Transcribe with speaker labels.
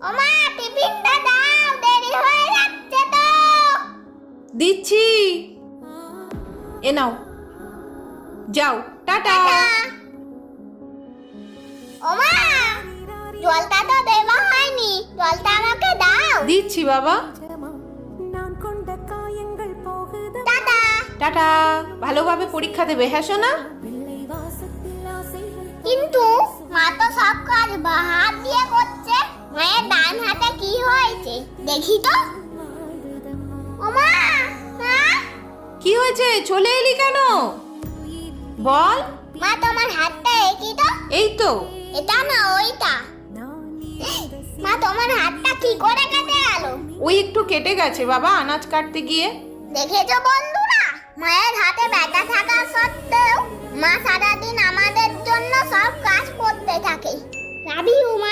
Speaker 1: ওমা টিফিনটা দাও, দেরি হয়ে যাচ্ছে তো।
Speaker 2: দিচ্ছি, এ নাও, যাও, টাটা।
Speaker 1: ওমা জলটা তো দেওয়া হয়নি, জলটা আমাকে দাও।
Speaker 2: দিচ্ছি বাবা।
Speaker 1: টাটা।
Speaker 2: টাটা, ভালোভাবে পরীক্ষা দেবে, হ্যাঁ সোনা?
Speaker 1: কিন্তু মা তো সব কাজ বাঁ হাত দিয়ে করছে, মায়ের ডান হাতে কি হয়েছে দেখি তো। ওমা মা,
Speaker 2: কি হয়েছে, চলে এলি কেন? বল।
Speaker 1: মা তোমার হাতটা একই তো।
Speaker 2: এই তো।
Speaker 1: এটা না ওইটা। মা তোমার হাতটা কি করে কেটে গেল?
Speaker 2: ওই একটু কেটে গেছে বাবা, আনাজ কাটতে গিয়ে।
Speaker 1: দেখেছো বন্ধুরা, মায়ের হাতে ব্যথা থাকা সত্ত্বেও মা সারাদিন আমাদের জন্য সব কাজ করতে থাকে। লাভ ইউ মা।